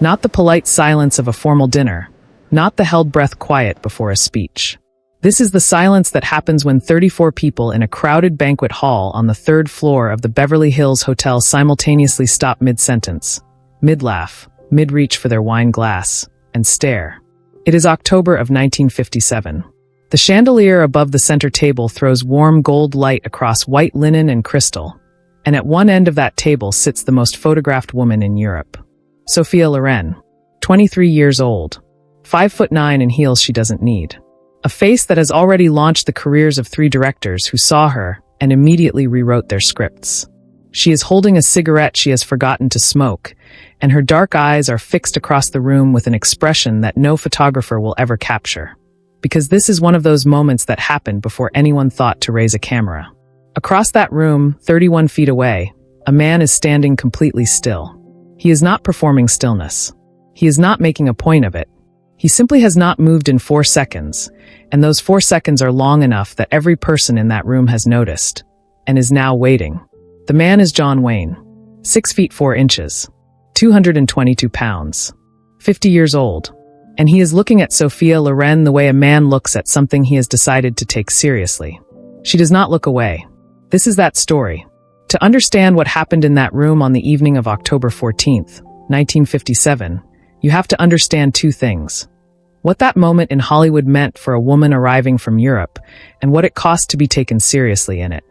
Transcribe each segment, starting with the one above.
Not the polite silence of a formal dinner, not the held breath quiet before a speech. This is the silence that happens when 34 people in a crowded banquet hall on the third floor of the Beverly Hills Hotel simultaneously stop mid-sentence, mid-laugh, mid-reach for their wine glass, and stare. It is October of 1957. The chandelier above the center table throws warm gold light across white linen and crystal, and at one end of that table sits the most photographed woman in Europe. Sophia Loren, 23 years old, 5'9" in heels she doesn't need. A face that has already launched the careers of 3 directors who saw her and immediately rewrote their scripts. She is holding a cigarette she has forgotten to smoke, and her dark eyes are fixed across the room with an expression that no photographer will ever capture. Because this is one of those moments that happened before anyone thought to raise a camera. Across that room, 31 feet away, a man is standing completely still. He is not performing stillness. He is not making a point of it. He simply has not moved in 4 seconds, and those 4 seconds are long enough that every person in that room has noticed, and is now waiting. The man is John Wayne, 6 feet 4 inches, 222 pounds, 50 years old, and he is looking at Sophia Loren the way a man looks at something he has decided to take seriously. She does not look away. This is that story. To understand what happened in that room on the evening of October 14th, 1957, you have to understand 2 things. What that moment in Hollywood meant for a woman arriving from Europe, and what it cost to be taken seriously in it.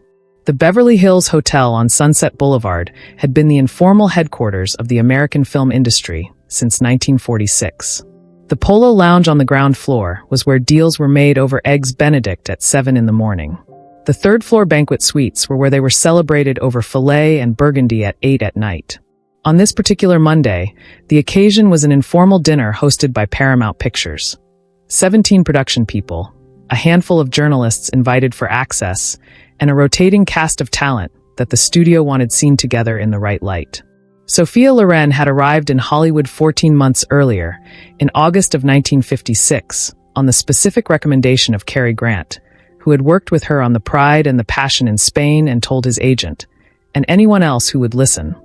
The Beverly Hills Hotel on Sunset Boulevard had been the informal headquarters of the American film industry since 1946. The Polo Lounge on the ground floor was where deals were made over Eggs Benedict at 7 in the morning. The third-floor banquet suites were where they were celebrated over filet and burgundy at 8 at night. On this particular Monday, the occasion was an informal dinner hosted by Paramount Pictures. 17 production people, a handful of journalists invited for access, and a rotating cast of talent that the studio wanted seen together in the right light. Sophia Loren had arrived in Hollywood 14 months earlier, in August of 1956, on the specific recommendation of Cary Grant, who had worked with her on The Pride and the Passion in Spain and told his agent, and anyone else who would listen,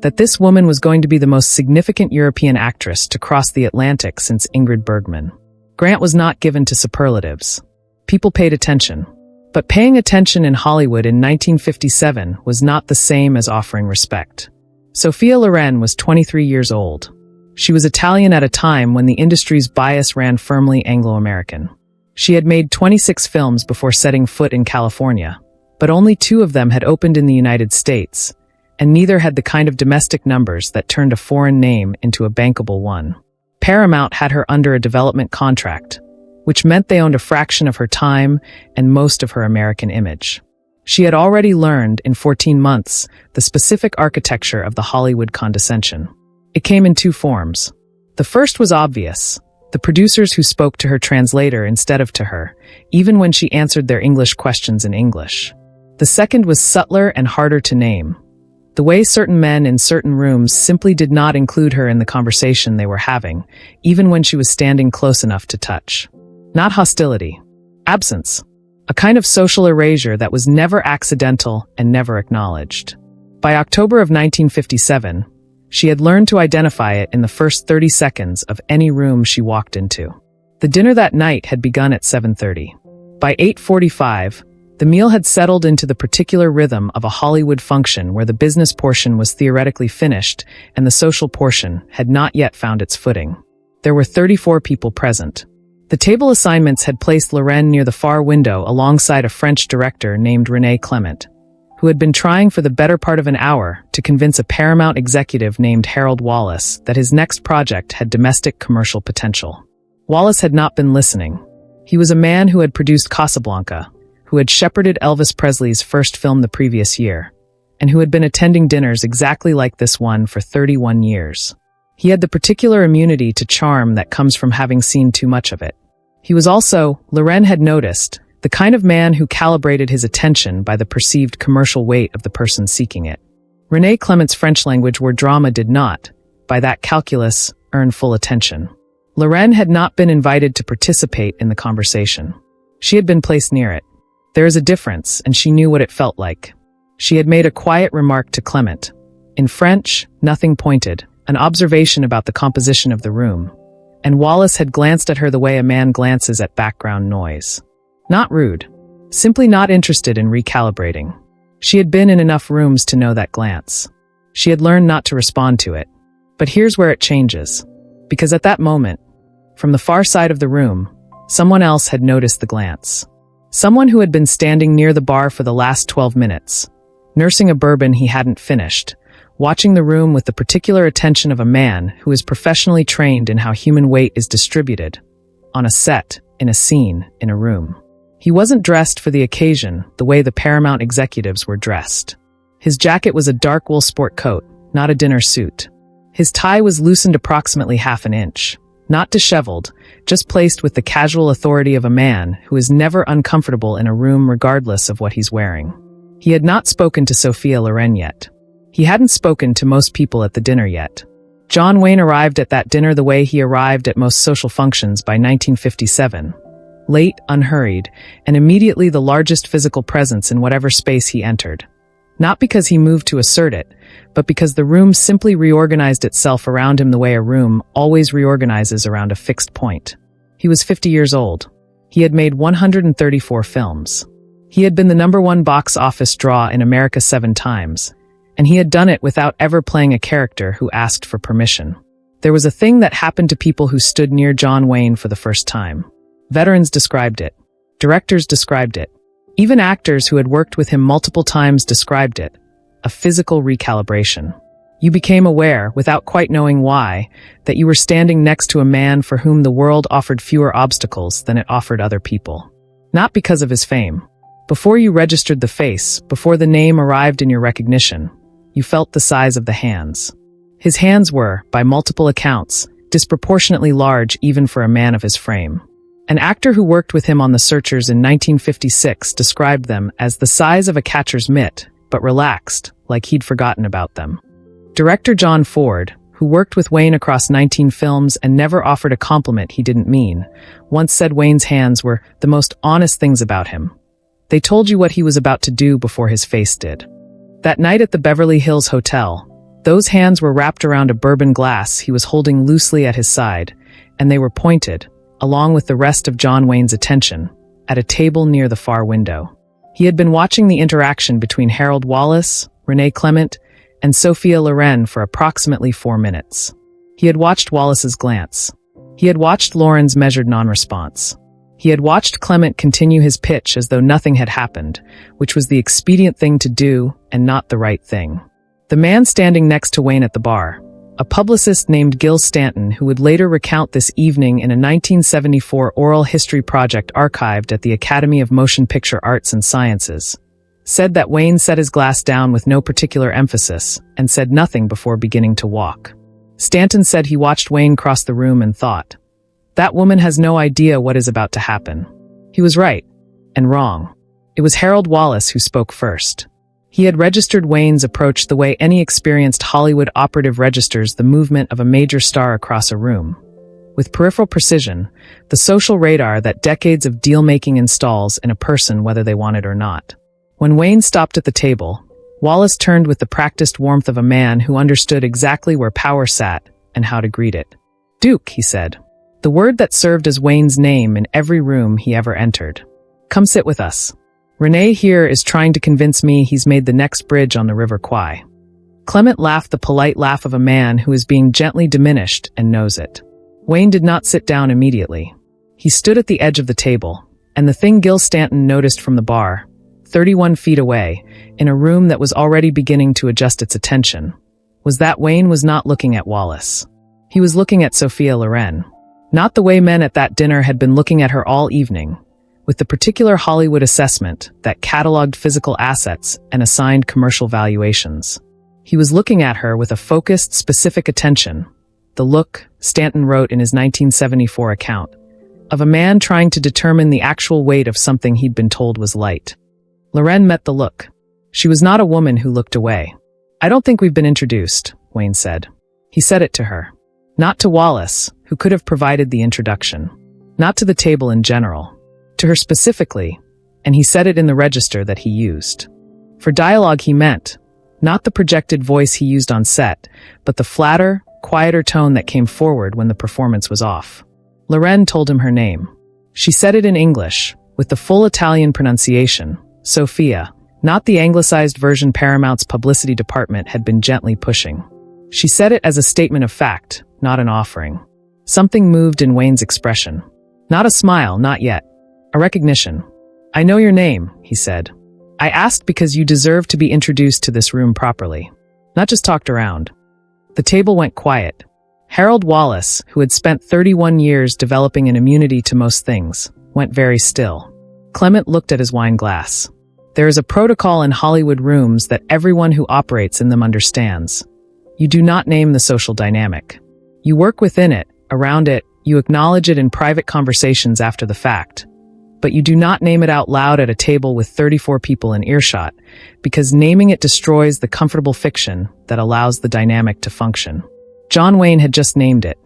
that this woman was going to be the most significant European actress to cross the Atlantic since Ingrid Bergman. Grant was not given to superlatives. People paid attention. But paying attention in Hollywood in 1957 was not the same as offering respect. Sophia Loren was 23 years old. She was Italian at a time when the industry's bias ran firmly Anglo-American. She had made 26 films before setting foot in California, but only 2 of them had opened in the United States, and neither had the kind of domestic numbers that turned a foreign name into a bankable one. Paramount had her under a development contract, which meant they owned a fraction of her time and most of her American image. She had already learned, in 14 months, the specific architecture of the Hollywood condescension. It came in 2 forms. The first was obvious. The producers who spoke to her translator instead of to her, even when she answered their English questions in English. The second was subtler and harder to name. The way certain men in certain rooms simply did not include her in the conversation they were having, even when she was standing close enough to touch. Not hostility. Absence. A kind of social erasure that was never accidental and never acknowledged. By October of 1957, she had learned to identify it in the first 30 seconds of any room she walked into. The dinner that night had begun at 7:30. By 8:45, the meal had settled into the particular rhythm of a Hollywood function where the business portion was theoretically finished and the social portion had not yet found its footing. There were 34 people present. The table assignments had placed Loren near the far window alongside a French director named René Clement, who had been trying for the better part of an hour to convince a Paramount executive named Harold Wallace that his next project had domestic commercial potential. Wallace had not been listening. He was a man who had produced Casablanca, who had shepherded Elvis Presley's first film the previous year, and who had been attending dinners exactly like this one for 31 years. He had the particular immunity to charm that comes from having seen too much of it. He was also, Loren had noticed, the kind of man who calibrated his attention by the perceived commercial weight of the person seeking it. René Clement's French language where drama did not, by that calculus, earn full attention. Loren had not been invited to participate in the conversation. She had been placed near it. There is a difference, and she knew what it felt like. She had made a quiet remark to Clement. In French, nothing pointed, an observation about the composition of the room, and Wallace had glanced at her the way a man glances at background noise. Not rude, simply not interested in recalibrating. She had been in enough rooms to know that glance. She had learned not to respond to it. But here's where it changes. Because at that moment, from the far side of the room, someone else had noticed the glance. Someone who had been standing near the bar for the last 12 minutes, nursing a bourbon he hadn't finished, watching the room with the particular attention of a man who is professionally trained in how human weight is distributed. On a set, in a scene, in a room. He wasn't dressed for the occasion the way the Paramount executives were dressed. His jacket was a dark wool sport coat, not a dinner suit. His tie was loosened approximately half an inch. Not disheveled, just placed with the casual authority of a man who is never uncomfortable in a room regardless of what he's wearing. He had not spoken to Sophia Loren yet. He hadn't spoken to most people at the dinner yet. John Wayne arrived at that dinner the way he arrived at most social functions by 1957. Late, unhurried, and immediately the largest physical presence in whatever space he entered. Not because he moved to assert it, but because the room simply reorganized itself around him the way a room always reorganizes around a fixed point. He was 50 years old. He had made 134 films. He had been the #1 box office draw in America 7 times, and he had done it without ever playing a character who asked for permission. There was a thing that happened to people who stood near John Wayne for the first time. Veterans described it. Directors described it. Even actors who had worked with him multiple times described it. A physical recalibration. You became aware, without quite knowing why, that you were standing next to a man for whom the world offered fewer obstacles than it offered other people. Not because of his fame. Before you registered the face, before the name arrived in your recognition, you felt the size of the hands. His hands were, by multiple accounts, disproportionately large even for a man of his frame. An actor who worked with him on The Searchers in 1956 described them as the size of a catcher's mitt, but relaxed, like he'd forgotten about them. Director John Ford, who worked with Wayne across 19 films and never offered a compliment he didn't mean, once said Wayne's hands were the most honest things about him. They told you what he was about to do before his face did. That night at the Beverly Hills Hotel, those hands were wrapped around a bourbon glass he was holding loosely at his side, and they were pointed, along with the rest of John Wayne's attention, at a table near the far window. He had been watching the interaction between Harold Wallace, Renee Clement, and Sophia Loren for approximately 4 minutes. He had watched Wallace's glance. He had watched Loren's measured non-response. He had watched Clement continue his pitch as though nothing had happened, which was the expedient thing to do and not the right thing. The man standing next to Wayne at the bar, a publicist named Gil Stanton who would later recount this evening in a 1974 oral history project archived at the Academy of Motion Picture Arts and Sciences, said that Wayne set his glass down with no particular emphasis and said nothing before beginning to walk. Stanton said he watched Wayne cross the room and thought, "That woman has no idea what is about to happen." He was right, and wrong. It was Harold Wallace who spoke first. He had registered Wayne's approach the way any experienced Hollywood operative registers the movement of a major star across a room. With peripheral precision, the social radar that decades of deal-making installs in a person whether they want it or not. When Wayne stopped at the table, Wallace turned with the practiced warmth of a man who understood exactly where power sat and how to greet it. "Duke," he said, the word that served as Wayne's name in every room he ever entered. "Come sit with us. Renee here is trying to convince me he's made the next bridge on the River Kwai." Clement laughed the polite laugh of a man who is being gently diminished and knows it. Wayne did not sit down immediately. He stood at the edge of the table, and the thing Gil Stanton noticed from the bar, 31 feet away, in a room that was already beginning to adjust its attention, was that Wayne was not looking at Wallace. He was looking at Sophia Loren. Not the way men at that dinner had been looking at her all evening, with the particular Hollywood assessment that cataloged physical assets and assigned commercial valuations. He was looking at her with a focused, specific attention, the look, Stanton wrote in his 1974 account, of a man trying to determine the actual weight of something he'd been told was light. Loren met the look. She was not a woman who looked away. "I don't think we've been introduced," Wayne said. He said it to her. Not to Wallace, who could have provided the introduction. Not to the table in general. To her specifically, and he said it in the register that he used. For dialogue he meant, not the projected voice he used on set, but the flatter, quieter tone that came forward when the performance was off. Loren told him her name. She said it in English, with the full Italian pronunciation, Sophia, not the anglicized version Paramount's publicity department had been gently pushing. She said it as a statement of fact, not an offering. Something moved in Wayne's expression. Not a smile, not yet. A recognition. "I know your name," he said. "I asked because you deserve to be introduced to this room properly. Not just talked around." The table went quiet. Harold Wallace, who had spent 31 years developing an immunity to most things, went very still. Clement looked at his wine glass. There is a protocol in Hollywood rooms that everyone who operates in them understands. You do not name the social dynamic. You work within it, around it, you acknowledge it in private conversations after the fact. But you do not name it out loud at a table with 34 people in earshot, because naming it destroys the comfortable fiction that allows the dynamic to function. John Wayne had just named it.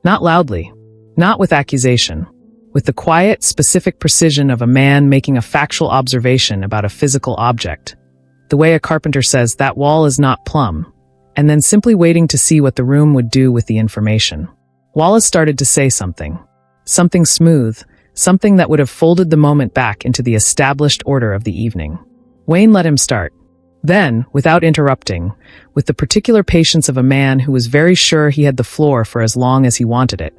Not loudly. Not with accusation. With the quiet, specific precision of a man making a factual observation about a physical object. The way a carpenter says that wall is not plumb, and then simply waiting to see what the room would do with the information. Wallace started to say something. Something smooth, something that would have folded the moment back into the established order of the evening. Wayne let him start. Then, without interrupting, with the particular patience of a man who was very sure he had the floor for as long as he wanted it,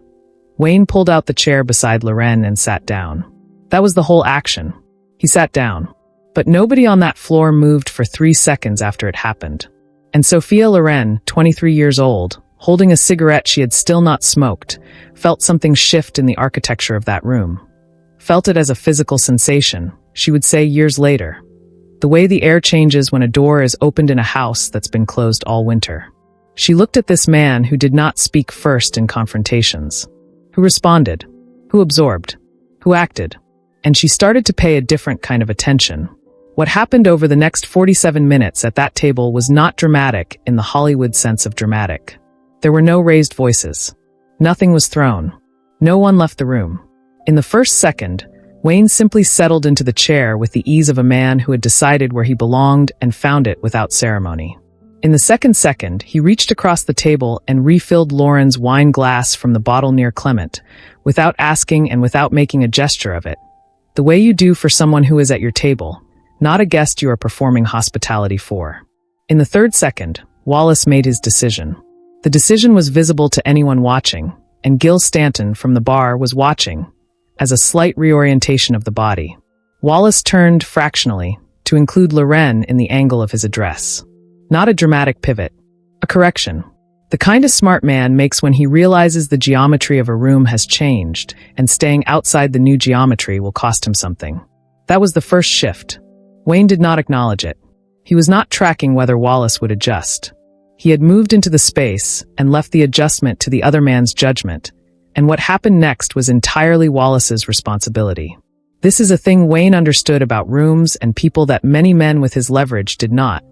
Wayne pulled out the chair beside Loren and sat down. That was the whole action. He sat down. But nobody on that floor moved for 3 seconds after it happened. And Sophia Loren, 23 years old, holding a cigarette she had still not smoked, felt something shift in the architecture of that room. Felt it as a physical sensation, she would say years later. The way the air changes when a door is opened in a house that's been closed all winter. She looked at this man who did not speak first in confrontations. Who responded, who absorbed, who acted, and she started to pay a different kind of attention. What happened over the next 47 minutes at that table was not dramatic in the Hollywood sense of dramatic. There were no raised voices. Nothing was thrown. No one left the room. In the first second, Wayne simply settled into the chair with the ease of a man who had decided where he belonged and found it without ceremony. In the second, he reached across the table and refilled Lauren's wine glass from the bottle near Clement, without asking and without making a gesture of it. The way you do for someone who is at your table, not a guest you are performing hospitality for. In the third second, Wallace made his decision. The decision was visible to anyone watching, and Gil Stanton from the bar was watching, as a slight reorientation of the body. Wallace turned fractionally to include Loren in the angle of his address. Not a dramatic pivot. A correction. The kind a smart man makes when he realizes the geometry of a room has changed, and staying outside the new geometry will cost him something. That was the first shift. Wayne did not acknowledge it. He was not tracking whether Wallace would adjust. He had moved into the space and left the adjustment to the other man's judgment, and what happened next was entirely Wallace's responsibility. This is a thing Wayne understood about rooms and people that many men with his leverage did not.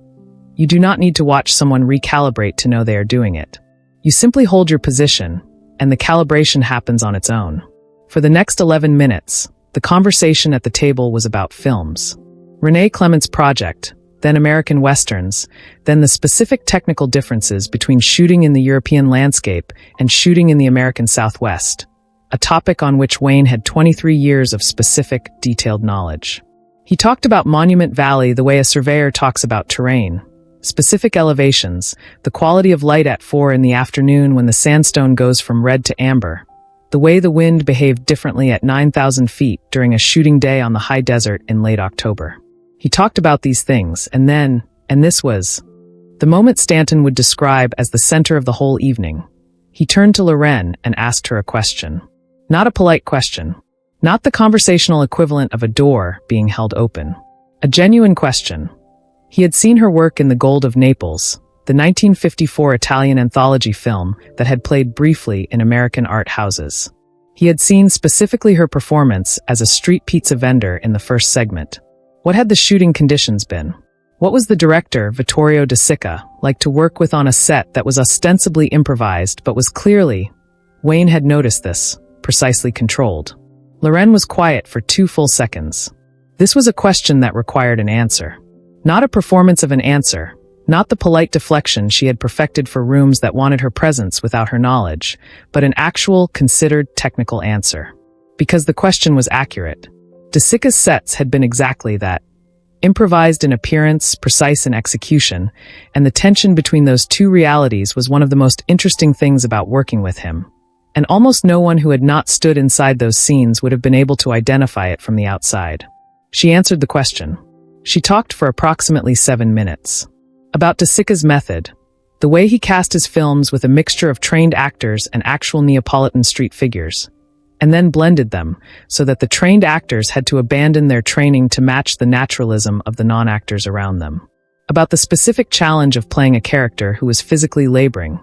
You do not need to watch someone recalibrate to know they are doing it. You simply hold your position, and the calibration happens on its own. For the next 11 minutes, the conversation at the table was about films. Renee Clement's project, then American Westerns, then the specific technical differences between shooting in the European landscape and shooting in the American Southwest, a topic on which Wayne had 23 years of specific, detailed knowledge. He talked about Monument Valley the way a surveyor talks about terrain. Specific elevations, the quality of light at 4 in the afternoon when the sandstone goes from red to amber, the way the wind behaved differently at 9,000 feet during a shooting day on the high desert in late October. He talked about these things, and this was the moment Stanton would describe as the center of the whole evening. He turned to Loren and asked her a question. Not a polite question. Not the conversational equivalent of a door being held open. A genuine question. He had seen her work in The Gold of Naples, the 1954 Italian anthology film that had played briefly in American art houses. He had seen specifically her performance as a street pizza vendor in the first segment. What had the shooting conditions been? What was the director, Vittorio De Sica, like to work with on a set that was ostensibly improvised but was clearly, Wayne had noticed this, precisely controlled? Loren was quiet for 2 full seconds. This was a question that required an answer. Not a performance of an answer, Not the polite deflection she had perfected for rooms that wanted her presence without her knowledge, but an actual, considered, technical answer. Because the question was accurate. De Sica's sets had been exactly that. Improvised in appearance, precise in execution, and the tension between those two realities was one of the most interesting things about working with him. And almost no one who had not stood inside those scenes would have been able to identify it from the outside. She answered the question. She talked for approximately 7 minutes. About De Sica's method, the way he cast his films with a mixture of trained actors and actual Neapolitan street figures, and then blended them so that the trained actors had to abandon their training to match the naturalism of the non-actors around them. About the specific challenge of playing a character who was physically laboring,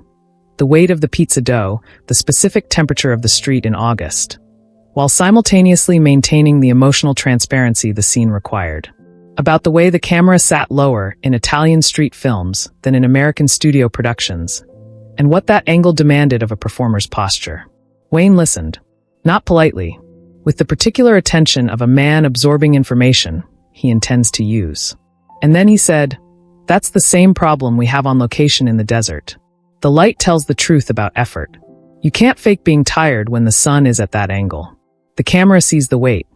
the weight of the pizza dough, the specific temperature of the street in August, while simultaneously maintaining the emotional transparency the scene required. About the way the camera sat lower in Italian street films than in American studio productions, and what that angle demanded of a performer's posture. Wayne listened. Not politely, with the particular attention of a man absorbing information he intends to use. And then he said, "That's the same problem we have on location in the desert. The light tells the truth about effort. You can't fake being tired when the sun is at that angle. The camera sees the weight."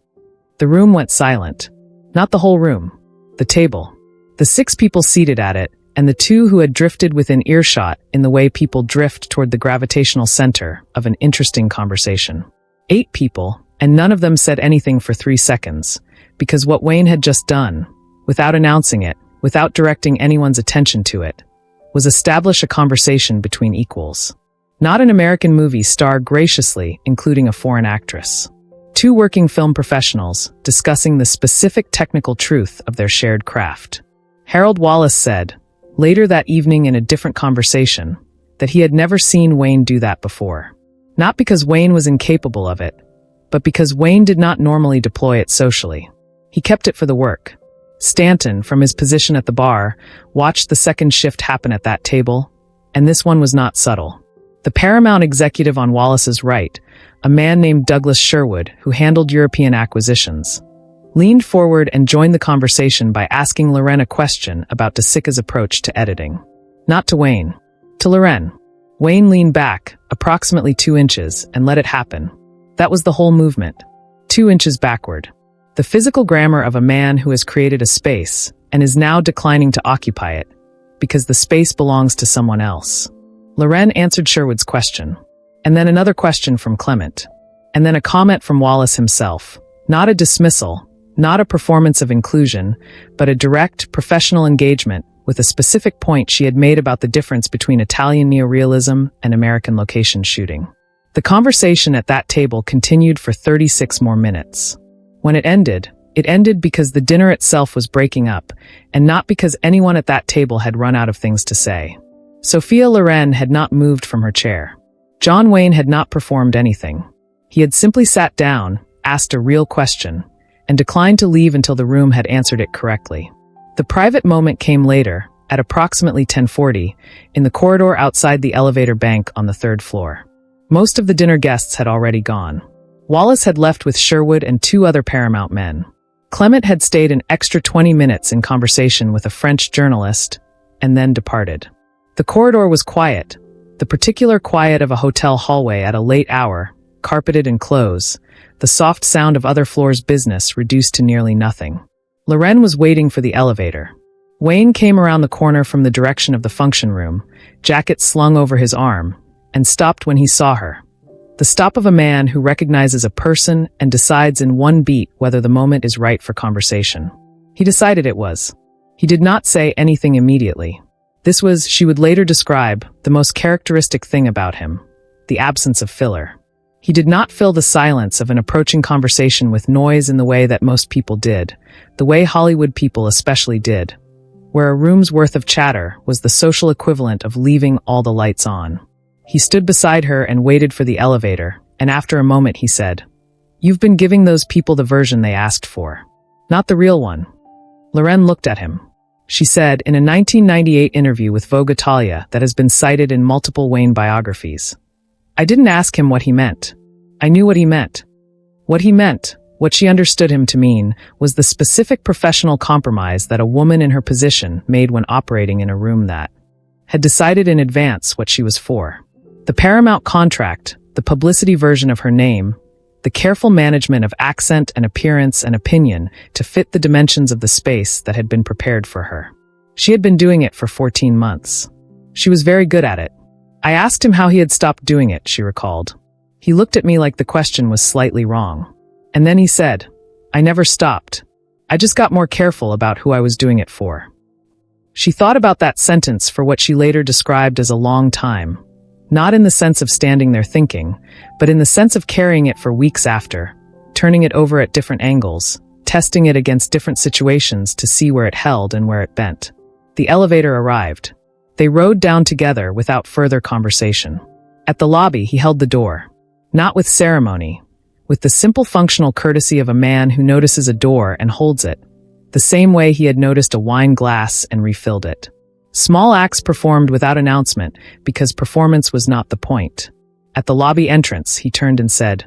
The room went silent. Not the whole room. The table. The 6 people seated at it, and the 2 who had drifted within earshot in the way people drift toward the gravitational center of an interesting conversation. 8 people, and none of them said anything for 3 seconds, because what Wayne had just done, without announcing it, without directing anyone's attention to it, was establish a conversation between equals. Not an American movie star graciously including a foreign actress. 2 working film professionals discussing the specific technical truth of their shared craft. Harold Wallace said, later that evening in a different conversation, that he had never seen Wayne do that before. Not because Wayne was incapable of it, but because Wayne did not normally deploy it socially. He kept it for the work. Stanton, from his position at the bar, watched the second shift happen at that table, and this one was not subtle. The Paramount executive on Wallace's right, a man named Douglas Sherwood, who handled European acquisitions, leaned forward and joined the conversation by asking Loren a question about De Sica's approach to editing. Not to Wayne. To Loren. Wayne leaned back, approximately 2 inches, and let it happen. That was the whole movement. 2 inches backward. The physical grammar of a man who has created a space and is now declining to occupy it, because the space belongs to someone else. Loren answered Sherwood's question. And then another question from Clement. And then a comment from Wallace himself. Not a dismissal, not a performance of inclusion, but a direct, professional engagement with a specific point she had made about the difference between Italian neorealism and American location shooting. The conversation at that table continued for 36 more minutes. When it ended because the dinner itself was breaking up, and not because anyone at that table had run out of things to say. Sophia Loren had not moved from her chair. John Wayne had not performed anything. He had simply sat down, asked a real question, and declined to leave until the room had answered it correctly. The private moment came later, at approximately 10:40, in the corridor outside the elevator bank on the 3rd floor. Most of the dinner guests had already gone. Wallace had left with Sherwood and 2 other Paramount men. Clement had stayed an extra 20 minutes in conversation with a French journalist, and then departed. The corridor was quiet, the particular quiet of a hotel hallway at a late hour, carpeted in clothes, the soft sound of other floors' business reduced to nearly nothing. Loren was waiting for the elevator. Wayne came around the corner from the direction of the function room, jacket slung over his arm, and stopped when he saw her. The stop of a man who recognizes a person and decides in one beat whether the moment is right for conversation. He decided it was. He did not say anything immediately. This was, she would later describe, the most characteristic thing about him, the absence of filler. He did not fill the silence of an approaching conversation with noise in the way that most people did, the way Hollywood people especially did, where a room's worth of chatter was the social equivalent of leaving all the lights on. He stood beside her and waited for the elevator, and after a moment he said, "You've been giving those people the version they asked for. Not the real one." Loren looked at him. She said in a 1998 interview with Vogue Italia that has been cited in multiple Wayne biographies, "I didn't ask him what he meant. I knew what he meant. What What she understood him to mean was the specific professional compromise that a woman in her position made when operating in a room that had decided in advance what she was for. The Paramount contract, the publicity version of her name, the careful management of accent and appearance and opinion to fit the dimensions of the space that had been prepared for her. She had been doing it for 14 months. She was very good at it. I asked him how he had stopped doing it, she recalled. He looked at me like the question was slightly wrong. And then he said, I never stopped. I just got more careful about who I was doing it for. She thought about that sentence for what she later described as a long time. Not in the sense of standing there thinking, but in the sense of carrying it for weeks after, turning it over at different angles, testing it against different situations to see where it held and where it bent. The elevator arrived. They rode down together without further conversation. At the lobby, he held the door. Not with ceremony, with the simple functional courtesy of a man who notices a door and holds it, the same way he had noticed a wine glass and refilled it. Small acts performed without announcement because performance was not the point. At the lobby entrance, he turned and said,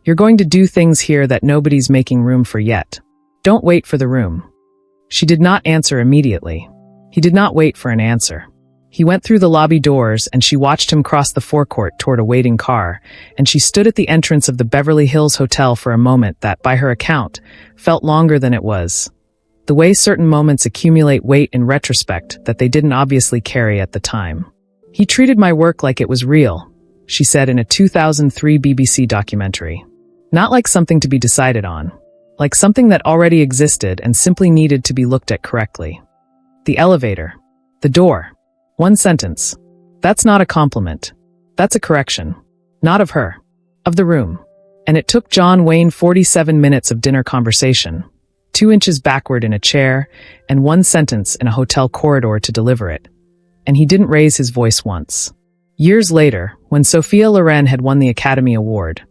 You're going to do things here that nobody's making room for yet. Don't wait for the room. She did not answer immediately. He did not wait for an answer. He went through the lobby doors and she watched him cross the forecourt toward a waiting car, and she stood at the entrance of the Beverly Hills Hotel for a moment that, by her account, felt longer than it was. The way certain moments accumulate weight in retrospect that they didn't obviously carry at the time. He treated my work like it was real, she said in a 2003 BBC documentary. Not like something to be decided on. Like something that already existed and simply needed to be looked at correctly. The elevator. The door. One sentence. That's not a compliment. That's a correction. Not of her. Of the room. And it took John Wayne 47 minutes of dinner conversation, 2 inches backward in a chair, and 1 sentence in a hotel corridor to deliver it. And he didn't raise his voice once. Years later, when Sophia Loren had won the Academy Award,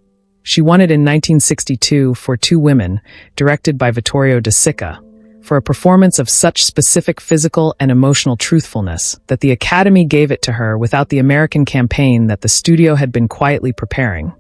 she won it in 1962 for Two Women, directed by Vittorio De Sica, for a performance of such specific physical and emotional truthfulness that the Academy gave it to her without the American campaign that the studio had been quietly preparing.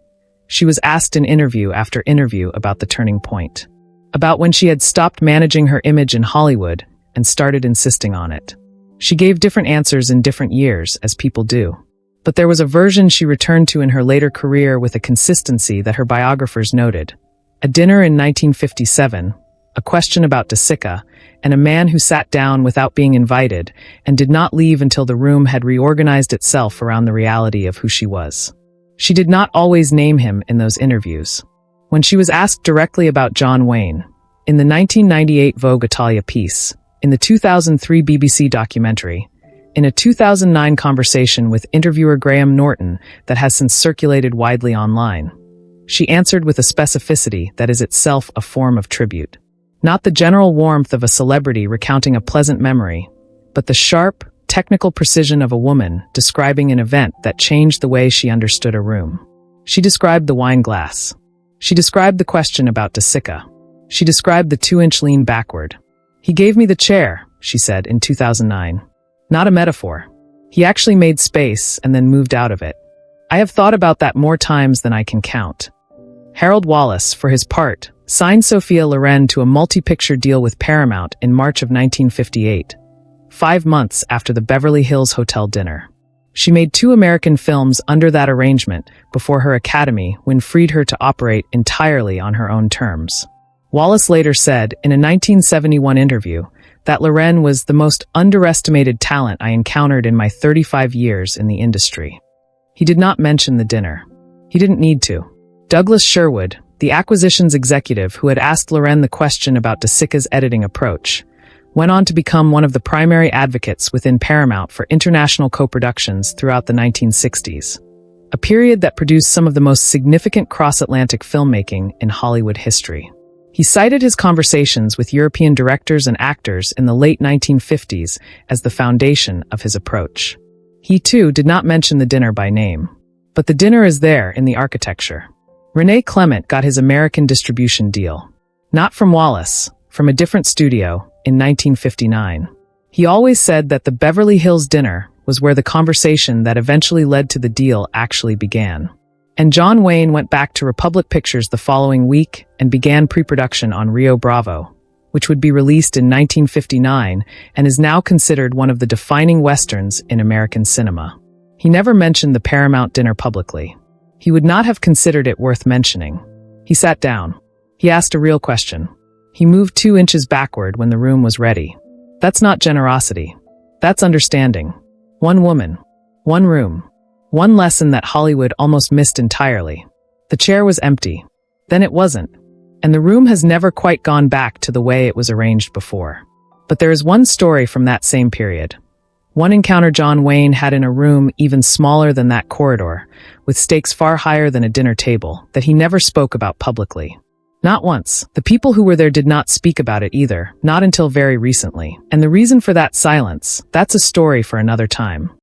She was asked in interview after interview about the turning point. About when she had stopped managing her image in Hollywood and started insisting on it. She gave different answers in different years, as people do. But there was a version she returned to in her later career with a consistency that her biographers noted. A dinner in 1957, a question about De Sica, and a man who sat down without being invited and did not leave until the room had reorganized itself around the reality of who she was. She did not always name him in those interviews. When she was asked directly about John Wayne, in the 1998 Vogue Italia piece, in the 2003 BBC documentary, in a 2009 conversation with interviewer Graham Norton that has since circulated widely online, she answered with a specificity that is itself a form of tribute. Not the general warmth of a celebrity recounting a pleasant memory, but the sharp, technical precision of a woman describing an event that changed the way she understood a room. She described the wine glass. She described the question about De Sica. She described the 2-inch lean backward. He gave me the chair, she said in 2009. Not a metaphor. He actually made space and then moved out of it. I have thought about that more times than I can count. Harold Wallace, for his part, signed Sophia Loren to a multi-picture deal with Paramount in March of 1958, 5 months after the Beverly Hills Hotel dinner. She made 2 American films under that arrangement before her Academy win freed her to operate entirely on her own terms. Wallace later said in a 1971 interview that Loren was the most underestimated talent I encountered in my 35 years in the industry. He did not mention the dinner. He didn't need to. Douglas Sherwood, the acquisitions executive who had asked Loren the question about De Sica's editing approach, went on to become one of the primary advocates within Paramount for international co-productions throughout the 1960s, a period that produced some of the most significant cross-Atlantic filmmaking in Hollywood history. He cited his conversations with European directors and actors in the late 1950s as the foundation of his approach. He, too, did not mention the dinner by name. But the dinner is there in the architecture. René Clement got his American distribution deal. Not from Wallace, from a different studio, in 1959. He always said that the Beverly Hills dinner was where the conversation that eventually led to the deal actually began. And John Wayne went back to Republic Pictures the following week and began pre-production on Rio Bravo, which would be released in 1959 and is now considered one of the defining westerns in American cinema. He never mentioned the Paramount dinner publicly. He would not have considered it worth mentioning. He sat down. He asked a real question. He moved 2 inches backward when the room was ready. That's not generosity. That's understanding. One woman. One room. One lesson that Hollywood almost missed entirely. The chair was empty. Then it wasn't. And the room has never quite gone back to the way it was arranged before. But there is one story from that same period. One encounter John Wayne had in a room even smaller than that corridor, with stakes far higher than a dinner table, that he never spoke about publicly. Not once. The people who were there did not speak about it either, not until very recently. And the reason for that silence, that's a story for another time.